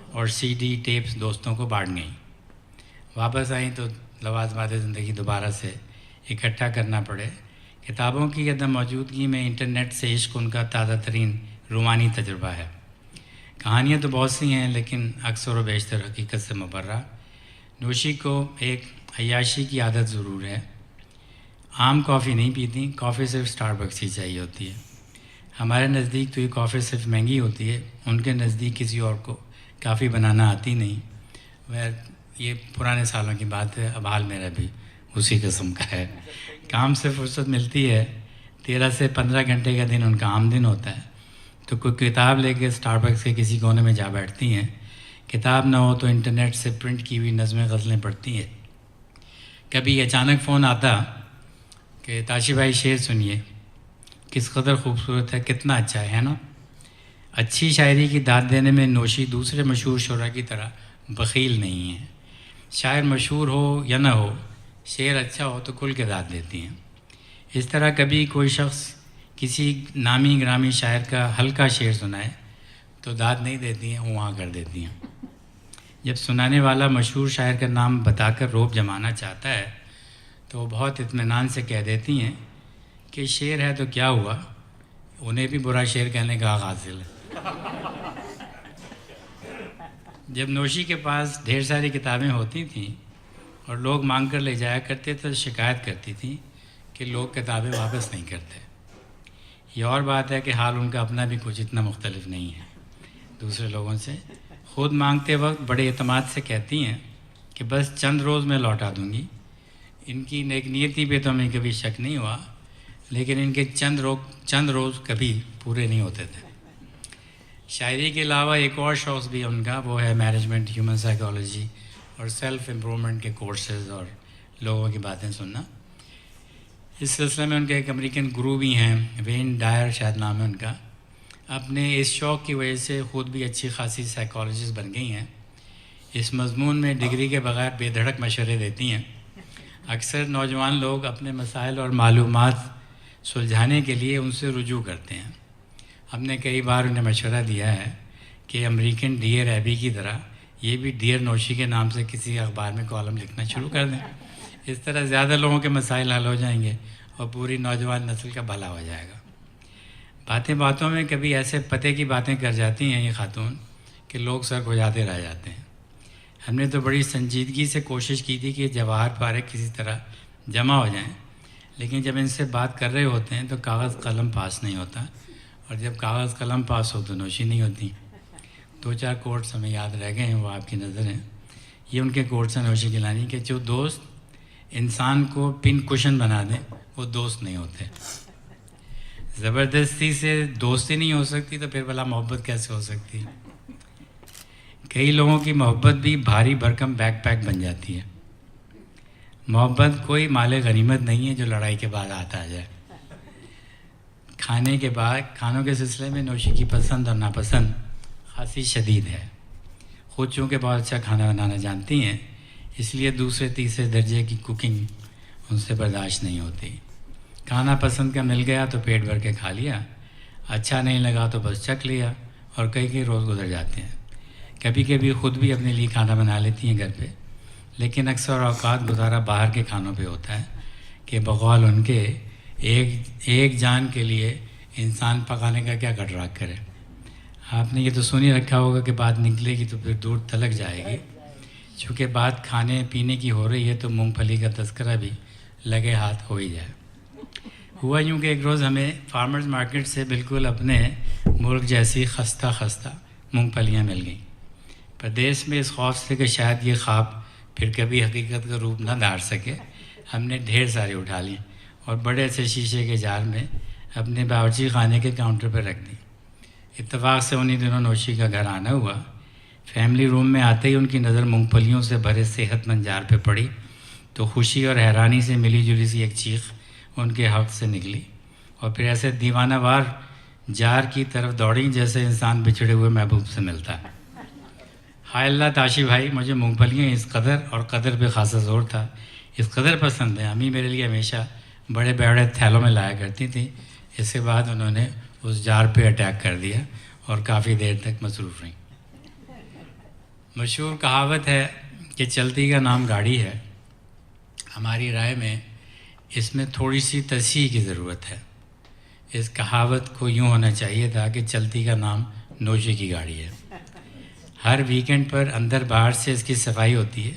Speaker 6: اور CD ٹیپس دوستوں کو بانٹ گئیں۔ واپس آئیں تو لوازمات زندگی دوبارہ سے اکٹھا کرنا پڑے۔ کتابوں کی عدم موجودگی میں انٹرنیٹ سے عشق ان کا تازہ ترین رومانی تجربہ ہے۔ کہانیاں تو بہت سی ہیں لیکن اکثر و بیشتر حقیقت سے مبرہ۔ نوشی کو ایک عیاشی کی عادت ضرور ہے۔ عام کافی نہیں پیتی، کافی صرف اسٹار بکس ہی چاہیے ہوتی ہے۔ ہمارے نزدیک تو یہ کافی صرف مہنگی ہوتی ہے، ان کے نزدیک کسی اور کو کافی بنانا آتی نہیں۔ یہ پرانے سالوں کی بات ہے، اب حال میرا بھی اسی قسم کا ہے۔ کام سے فرصت ملتی ہے، 13 سے 15 گھنٹے کا دن ان کا عام دن ہوتا ہے، تو کوئی کتاب لے کے اسٹار بکس کے کسی کونے میں جا بیٹھتی ہیں۔ کتاب نہ ہو تو انٹرنیٹ سے پرنٹ کی ہوئی نظمیں غزلیں پڑھتی ہیں۔ کبھی اچانک فون آتا کہ تاشی بھائی شعر سنیے، کس قدر خوبصورت ہے، کتنا اچھا ہے نا۔ اچھی شاعری کی داد دینے میں نوشی دوسرے مشہور شعراء کی طرح بخیل نہیں ہے۔ شاعر مشہور ہو یا نہ ہو، شعر اچھا ہو تو کھل کے داد دیتی ہیں۔ اس طرح کبھی کوئی شخص کسی نامی گرامی شاعر کا ہلکا شعر سنائے تو داد نہیں دیتی ہیں، وہاں کر دیتی ہیں۔ جب سنانے والا مشہور شاعر کا نام بتا کر روب جمانا چاہتا ہے تو وہ بہت اطمینان سے کہہ دیتی ہیں کہ شعر ہے تو کیا ہوا، انہیں بھی برا شعر کہنے کا حق حاصل ہے۔ جب نوشی کے پاس ڈھیر ساری کتابیں ہوتی تھیں اور لوگ مانگ کر لے جایا کرتے تو شکایت کرتی تھیں کہ لوگ کتابیں واپس نہیں کرتے۔ یہ اور بات ہے کہ حال ان کا اپنا بھی کچھ اتنا مختلف نہیں ہے دوسرے لوگوں سے۔ خود مانگتے وقت بڑے اعتماد سے کہتی ہیں کہ بس چند روز میں لوٹا دوں گی۔ ان کی نیک نیتی پہ تو ہمیں کبھی شک نہیں ہوا، لیکن ان کے چند روز کبھی پورے نہیں ہوتے تھے۔ شاعری کے علاوہ ایک اور شوق بھی ان کا، وہ ہے مینجمنٹ، ہیومن سائیکالوجی اور سیلف امپرومنٹ کے کورسز اور لوگوں کی باتیں سننا۔ اس سلسلے میں ان کے ایک امریکن گرو بھی ہیں، وین ڈائر شاید نام ہے ان کا۔ اپنے اس شوق کی وجہ سے خود بھی اچھی خاصی سائیکالوجسٹ بن گئی ہیں. اس مضمون میں ڈگری کے بغیر بے دھڑک مشورے دیتی ہیں. اکثر نوجوان لوگ اپنے مسائل اور معلومات سلجھانے کے لیے ان سے رجوع کرتے ہیں. ہم نے کئی بار انہیں مشورہ دیا ہے کہ امریکن ڈیئر ایبی کی طرح یہ بھی ڈیئر نوشی کے نام سے کسی اخبار میں کالم لکھنا شروع کر دیں. اس طرح زیادہ لوگوں کے مسائل حل ہو جائیں گے اور پوری نوجوان نسل کا بھلا ہو جائے گا. باتیں باتوں میں کبھی ایسے پتے کی باتیں کر جاتی ہیں یہ خاتون کہ لوگ سر کھجاتے رہ جاتے ہیں. ہم نے تو بڑی سنجیدگی سے کوشش کی تھی کہ جواہر پارے کسی طرح جمع ہو جائیں، لیکن جب ان سے بات کر رہے ہوتے ہیں تو کاغذ قلم پاس نہیں ہوتا، اور جب کاغذ قلم پاس ہو تو نوشی نہیں ہوتی. 2-4 کوٹس ہمیں یاد رہ گئے ہیں، وہ آپ کی نظر ہیں. یہ ان کے کوٹس ہیں نوشی گیلانی کہ جو دوست انسان کو پن کشن بنا دیں وہ دوست نہیں ہوتے. زبردستی سے دوستی نہیں ہو سکتی تو پھر بھلا محبت کیسے ہو سکتی؟ کئی لوگوں کی محبت بھی بھاری بھرکم بیک پیک بن جاتی ہے. محبت کوئی مال غنیمت نہیں ہے جو لڑائی کے بعد آتا جائے. کھانے کے بعد کھانوں کے سلسلے میں نوشی کی پسند اور ناپسند خاصی شدید ہے. خود چونکہ بہت اچھا کھانا بنانا جانتی ہیں، اس لیے دوسرے تیسرے درجے کی کوکنگ ان سے برداشت نہیں ہوتی. کھانا پسند کا مل گیا تو پیٹ بھر کے کھا لیا، اچھا نہیں لگا تو بس چکھ لیا، اور کئی روز گزر جاتے ہیں. کبھی کبھی خود بھی اپنے لیے کھانا بنا لیتی ہیں گھر پہ، لیکن اکثر اوقات گزارا باہر کے کھانوں پہ ہوتا ہے کہ بقول ان کے ایک جان کے لیے انسان پکانے کا کیا کٹراک کرے. آپ نے یہ تو سن ہی رکھا ہوگا کہ بات نکلے گی تو پھر دور تلک جائے گی. چونکہ بات کھانے پینے کی ہو رہی ہے تو مونگ پھلی کا تذکرہ بھی لگے ہاتھ ہو ہی جائے. ہوا یوں کہ ایک روز ہمیں فارمرز مارکیٹ سے بالکل اپنے ملک جیسی خستہ مونگ پھلیاں مل گئیں. پردیس میں اس خوف سے کہ شاید یہ خواب پھر کبھی حقیقت کا روپ نہ دھار سکے، ہم نے ڈھیر ساری اٹھا لیں اور بڑے سے شیشے کے جار میں اپنے باورچی خانے کے کاؤنٹر پر رکھ دیں. اتفاق سے انہی دنوں نوشی کا گھر آنا ہوا. فیملی روم میں آتے ہی ان کی نظر مونگ پھلیوں سے بھرے صحت مند جار پہ پڑی تو خوشی اور حیرانی سے ملی جلی سی ایک چیخ ان کے حلق سے نکلی، اور پھر ایسے دیوانہ وار جار کی طرف دوڑیں جیسے انسان بچھڑے ہوئے محبوب سے ملتا ہے. ہائے اللہ تاشی بھائی، مجھے مونگ پھلیاں اس قدر، اور قدر پہ خاصا زور تھا، اس قدر پسند ہیں. امی میرے لیے ہمیشہ بڑے بڑے تھیلوں میں لایا کرتی تھیں. اس کے بعد انہوں نے اس جار پہ اٹیک کر دیا اور کافی دیر تک مصروف رہیں. مشہور کہاوت ہے کہ چلتی کا نام گاڑی ہے. ہماری رائے میں اس میں تھوڑی سی تصحیح کی ضرورت ہے. اس کہاوت کو یوں ہونا چاہیے تھا کہ چلتی کا نام نوشی کی گاڑی ہے. ہر ویکنڈ پر اندر باہر سے اس کی صفائی ہوتی ہے.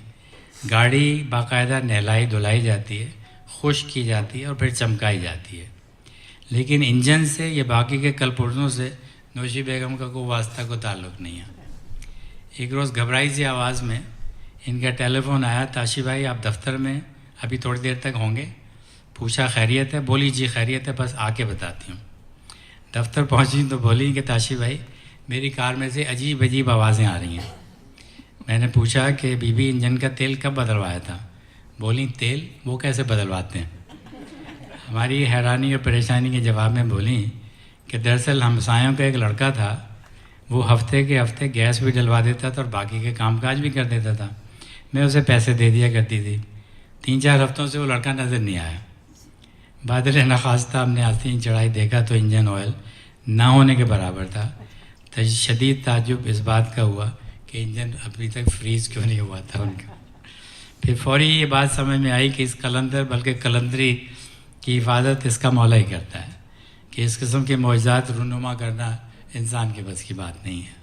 Speaker 6: گاڑی باقاعدہ نہلائی دھلائی جاتی ہے، خشک کی جاتی ہے اور پھر چمکائی جاتی ہے. لیکن انجن سے یا باقی کے کل پرزوں سے نوشی بیگم کا کوئی واسطہ کو تعلق نہیں ہے. ایک روز گھبرائی سی آواز میں ان کا ٹیلی فون آیا، تاشی بھائی آپ دفتر میں ابھی تھوڑی دیر تک ہوں گے؟ پوچھا خیریت ہے؟ بولی جی خیریت ہے، بس آ کے بتاتی ہوں. دفتر پہنچی تو بولی کہ تاشی بھائی میری کار میں سے عجیب آوازیں آ رہی ہیں. میں نے پوچھا کہ بی بی انجن کا تیل کب بدلوایا تھا؟ بولی تیل وہ کیسے بدلواتے ہیں؟ ہماری حیرانی اور پریشانی کے جواب میں بولی کہ دراصل ہمسایوں کا ایک لڑکا تھا، وہ ہفتے کے ہفتے گیس بھی ڈلوا دیتا تھا اور باقی کے کام کاج بھی کر دیتا تھا. میں اسے پیسے دے دیا کرتی تھی. 3-4 ہفتوں سے وہ لڑکا نظر نہیں آیا. بادل نخواستہ ہم نے آستین چڑھائی، دیکھا تو انجن آئل نہ ہونے کے برابر تھا. شدید تعجب اس بات کا ہوا کہ انجن ابھی تک فریز کیوں نہیں ہوا تھا ان کا. پھر فوری یہ بات سمجھ میں آئی کہ اس کلندر بلکہ کلندری کی حفاظت اس کا مولا ہی کرتا ہے، کہ اس قسم کے معجزات رونما کرنا انسان کے بس کی بات نہیں ہے.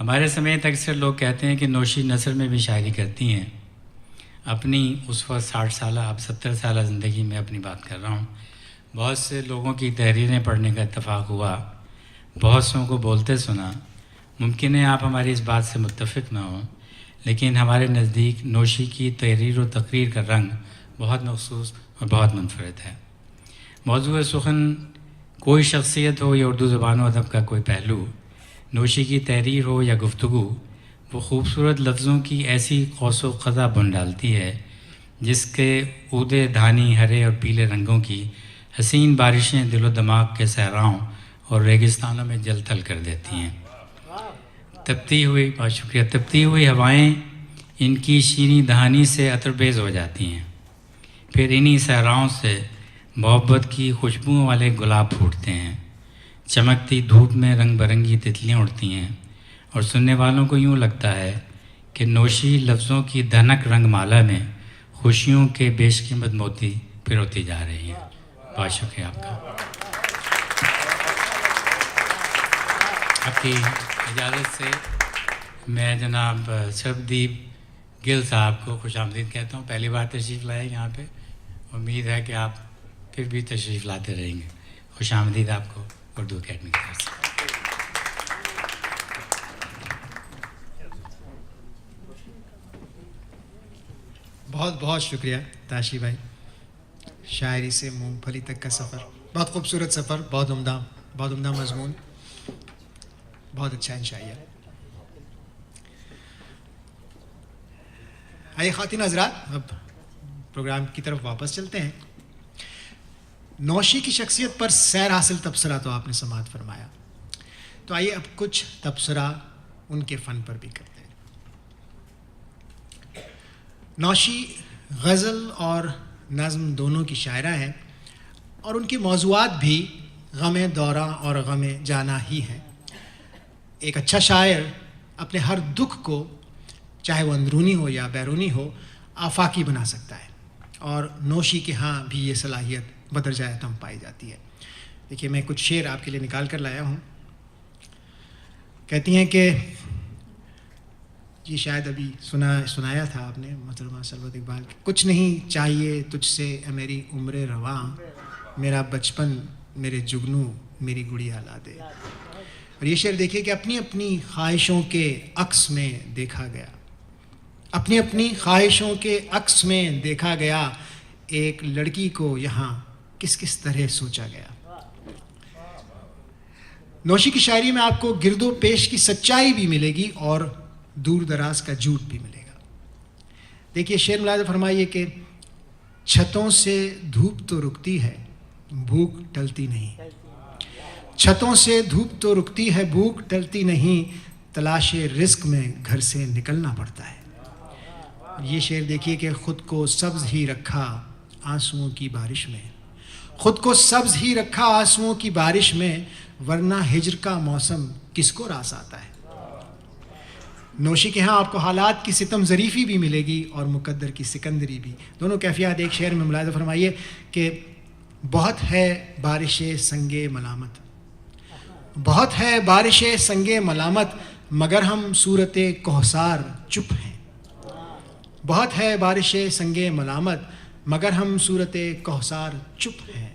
Speaker 6: ہمارے سمیت اکثر لوگ کہتے ہیں کہ نوشی نثر میں بھی شاعری کرتی ہیں. اپنی اس وقت 60 سالہ اب 70 سالہ زندگی میں اپنی بات کر رہا ہوں. بہت سے لوگوں کی تحریریں پڑھنے کا اتفاق ہوا، بہت سوں کو بولتے سنا. ممکن ہے آپ ہماری اس بات سے متفق نہ ہوں، لیکن ہمارے نزدیک نوشی کی تحریر و تقریر کا رنگ بہت مخصوص اور بہت منفرد ہے. موضوع سخن کوئی شخصیت ہو یا اردو زبان و ادب کا کوئی پہلو، نوشی کی تحریر ہو یا گفتگو، وہ خوبصورت لفظوں کی ایسی قوس و قزح بن ڈالتی ہے جس کے اودے دھانی ہرے اور پیلے رنگوں کی حسین بارشیں دل و دماغ کے صحراؤں اور ریگستانوں میں جل تھل کر دیتی ہیں. تپتی ہوئی، بہت شکریہ، تپتی ہوئی ہوائیں ان کی شیریں دہانی سے عطربیز ہو جاتی ہیں. پھر انہی صحراؤں سے محبت کی خوشبوؤں والے گلاب پھوٹتے ہیں. چمکتی دھوپ میں رنگ برنگی تتلیاں اڑتی ہیں اور سننے والوں کو یوں لگتا ہے کہ نوشی لفظوں کی دھنک رنگ مالا میں خوشیوں کے بیش قیمت موتی پروتی جا رہی ہیں. بہت شکریہ آپ کا. آپ کی اجازت سے میں جناب شربدیپ گل صاحب کو خوش آمدید کہتا ہوں. پہلی بار تشریف لائے یہاں پہ، امید ہے کہ آپ پھر بھی تشریف لاتے رہیں گے. خوش آمدید آپ کو اردو اکیڈمی کی طرف سے.
Speaker 1: بہت بہت شکریہ تاشی بھائی. شاعری سے مونگ پھلی تک کا سفر، بہت خوبصورت سفر، بہت عمدہ مضمون، بہت اچھا انشائیہ. آئیے خواتین حضرات، اب پروگرام کی طرف واپس چلتے ہیں. نوشی کی شخصیت پر سیر حاصل تبصرہ تو آپ نے سماعت فرمایا، تو آئیے اب کچھ تبصرہ ان کے فن پر بھی کرتے ہیں. نوشی غزل اور نظم دونوں کی شاعرہ ہیں اور ان کے موضوعات بھی غم دورہ اور غم جانا ہی ہیں. ایک اچھا شاعر اپنے ہر دکھ کو، چاہے وہ اندرونی ہو یا بیرونی ہو، آفاقی بنا سکتا ہے، اور نوشی کے ہاں بھی یہ صلاحیت بدرجہ اتم پائی جاتی ہے. دیکھیے میں کچھ شعر آپ کے لیے نکال کر لایا ہوں. کہتی ہیں کہ یہ شاید ابھی سنایا تھا آپ نے محترمہ سرورت اقبال، کچھ نہیں چاہیے تجھ سے اے میری عمر رواں، میرا بچپن میرے جگنو میری گڑیا لا دے. اور یہ شعر دیکھیے کہ اپنی اپنی خواہشوں کے عکس میں دیکھا گیا، اپنی اپنی خواہشوں کے عکس میں دیکھا گیا، ایک لڑکی کو یہاں کس کس طرح سوچا گیا. نوشی کی شاعری میں آپ کو گرد و پیش کی سچائی بھی ملے گی اور دور دراز کا جھوٹ بھی ملے گا. دیکھیے شعر ملاحظہ فرمائیے کہ چھتوں سے دھوپ تو رکتی ہے، بھوک ٹلتی نہیں. چھتوں سے دھوپ تو رکتی ہے، بھوک ٹلتی نہیں، تلاش رزق میں گھر سے نکلنا پڑتا ہے. یہ شعر دیکھیے کہ خود کو سبز ہی رکھا آنسوؤں کی بارش میں، خود کو سبز ہی رکھا آنسوؤں کی بارش میں، ورنہ ہجر کا موسم کس کو راس آتا ہے. نوشی کے ہاں آپ کو حالات کی ستم ظریفی بھی ملے گی اور مقدر کی سکندری بھی. دونوں کیفیات ایک شعر میں ملاحظہ فرمائیے کہ بہت ہے بارش سنگ ملامت، بہت ہے بارش سنگ ملامت، مگر ہم صورت کوہسار چپ ہیں. بہت ہے بارش سنگ ملامت، مگر ہم صورت کوہسار چپ ہیں.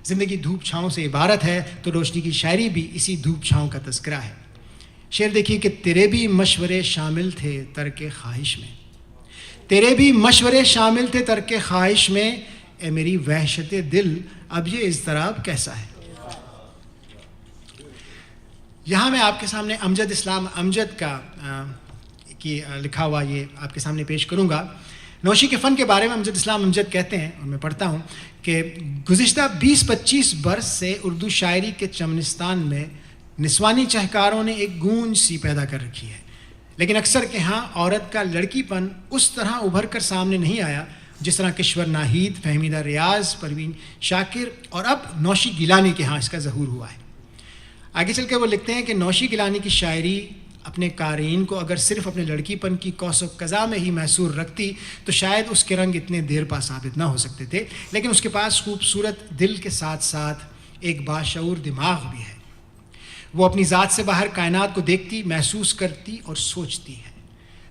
Speaker 1: زندگی دھوپ چھاؤں سے عبارت ہے، تو روشنی کی شاعری بھی اسی دھوپ چھاؤں کا تذکرہ ہے. شعر دیکھیے کہ تیرے بھی مشورے شامل تھے ترک خواہش میں، تیرے بھی مشورے شامل تھے ترک خواہش میں، اے میری وحشت دل اب یہ اضطراب کیسا ہے. یہاں میں آپ کے سامنے امجد اسلام امجد کا کی لکھا ہوا یہ آپ کے سامنے پیش کروں گا. نوشی کے فن کے بارے میں امجد اسلام امجد کہتے ہیں، اور میں پڑھتا ہوں کہ گزشتہ 20-25 برس سے اردو شاعری کے چمنستان میں نسوانی چہکاروں نے ایک گونج سی پیدا کر رکھی ہے، لیکن اکثر کے ہاں عورت کا لڑکی پن اس طرح ابھر کر سامنے نہیں آیا جس طرح کشور ناہید، فہمیدہ ریاض، پروین شاکر اور اب نوشی گیلانی کے ہاں اس کا ظہور ہوا ہے. آگے چل کے وہ لکھتے ہیں کہ نوشی گیلانی کی شاعری اپنے قارئین کو اگر صرف اپنے لڑکی پن کی قوس و قزح میں ہی محصور رکھتی تو شاید اس کے رنگ اتنے دیر پا ثابت نہ ہو سکتے تھے، لیکن اس کے پاس خوبصورت دل کے ساتھ ساتھ ایک باشعور دماغ بھی ہے. وہ اپنی ذات سے باہر کائنات کو دیکھتی، محسوس کرتی اور سوچتی ہے.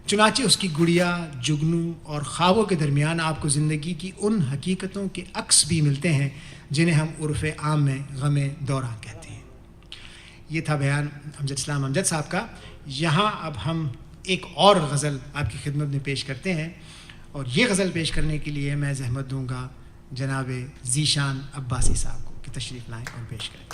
Speaker 1: چنانچہ اس کی گڑیا، جگنو اور خوابوں کے درمیان آپ کو زندگی کی ان حقیقتوں کے عکس بھی ملتے ہیں جنہیں ہم عرف عام میں غم دورہ کہتے ہیں. یہ تھا بیان امجد اسلام امجد صاحب کا. یہاں اب ہم ایک اور غزل آپ کی خدمت میں پیش کرتے ہیں، اور یہ غزل پیش کرنے کے لیے میں زحمت دوں گا جناب ذیشان عباسی صاحب کو کہ تشریف لائیں اور پیش کریں.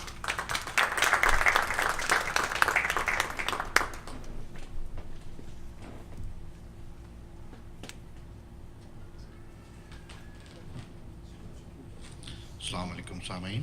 Speaker 7: السلام علیکم سامعین.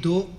Speaker 1: 2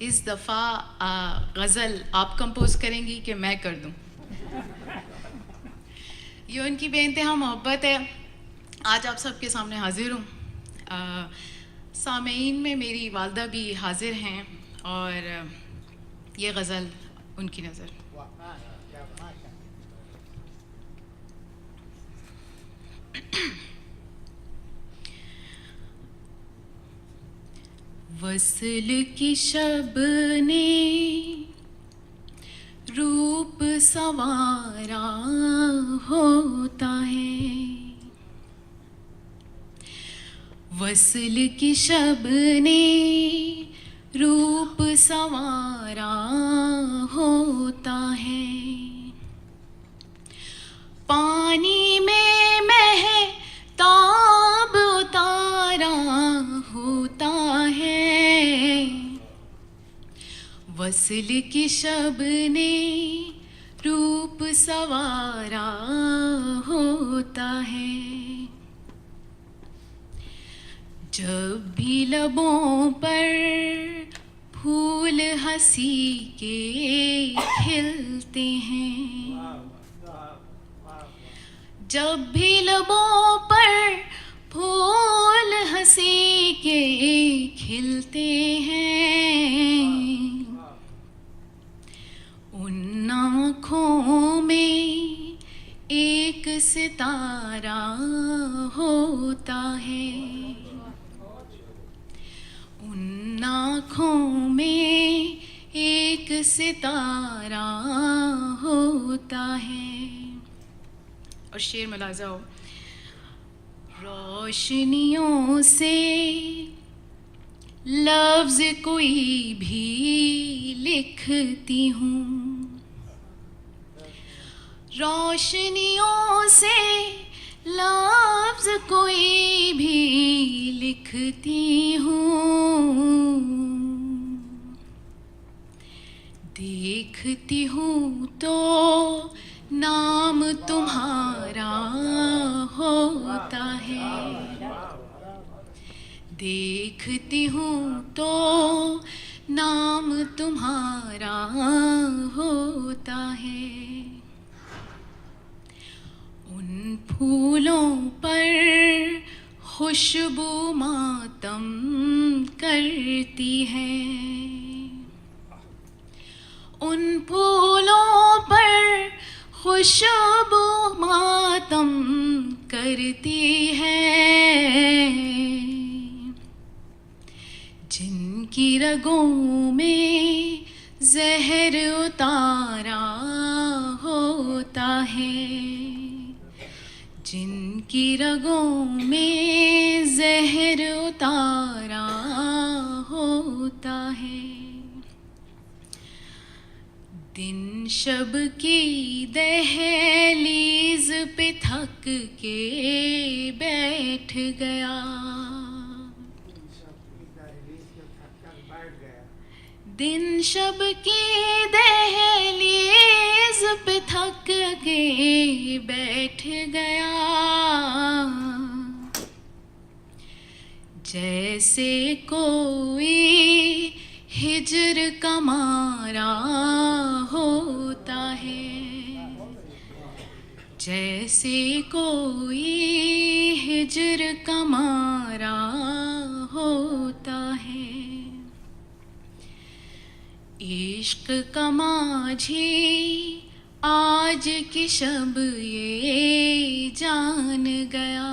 Speaker 8: اس دفعہ غزل آپ کمپوز کریں گی کہ میں کر دوں؟ یہ ان کی بے انتہا محبت ہے. آج آپ سب کے سامنے حاضر ہوں. سامعین میں میری والدہ بھی حاضر ہیں اور یہ غزل ان کی نظر. وصل کی شب نے روپ سنوارا ہوتا ہے. وصل کی شب نے روپ سنوارا ہوتا ہے. پانی میں مہتاب اتارا ہوتا ہے. وصل کی شب نے روپ سنوارا ہوتا ہے. جب بھی لبوں پر پھول ہنسی کے کھلتے ہیں. جب بھی لبوں پر پھول ہنسی کے کھلتے ہیں. ان آنکھوں میں ایک ستارہ ہوتا ہے. ان آنکھوں میں ایک ستارہ ہوتا ہے. اور شعر ملاحظہ ہو. روشنیوں سے لفظ کوئی بھی لکھتی ہوں. روشنیوں سے لفظ کوئی بھی لکھتی ہوں. دیکھتی ہوں تو نام تمہارا ہوتا ہے. دیکھتی ہوں تو نام تمہارا ہوتا ہے. ان پھولوں پر خوشبو ماتم کرتی ہے. ان پھولوں پر خوشبو ماتم کرتی ہے. جن کی رگوں میں زہر اتارا ہوتا ہے. جن کی رگوں میں زہر اتارا ہوتا ہے. دن شب کی دہلیز پہ تھک کے بیٹھ گیا. دن شب کی دہلیز پہ تھک کے بیٹھ گیا. جیسے کوئی ہجر کا مارا ہوتا ہے. جیسے کوئی ہجر کا مارا ہوتا ہے. عشق کا ماجھی آج کی شب یہ جان گیا.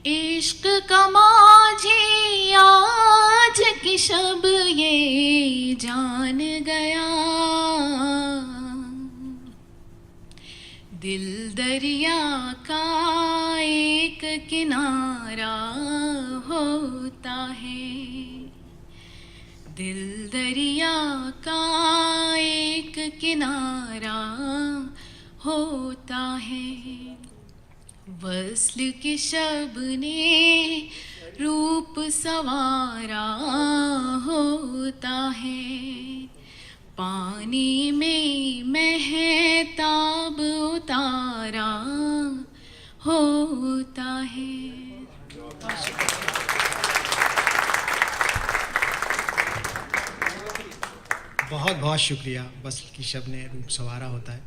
Speaker 8: عشق کا ماجھی آج کی شب یہ جان گیا. دل دریا کا ایک کنارہ ہوتا ہے. دل دریا کا ایک کنارہ ہوتا ہے. وصل کی شب نے روپ سنوارا ہوتا ہے. پانی میں مہتاب اتارا ہوتا ہے.
Speaker 1: بہت بہت شکریہ. بس کی شب نے روپ سنوارا ہوتا ہے.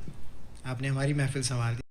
Speaker 1: آپ نے ہماری محفل سنوار دی.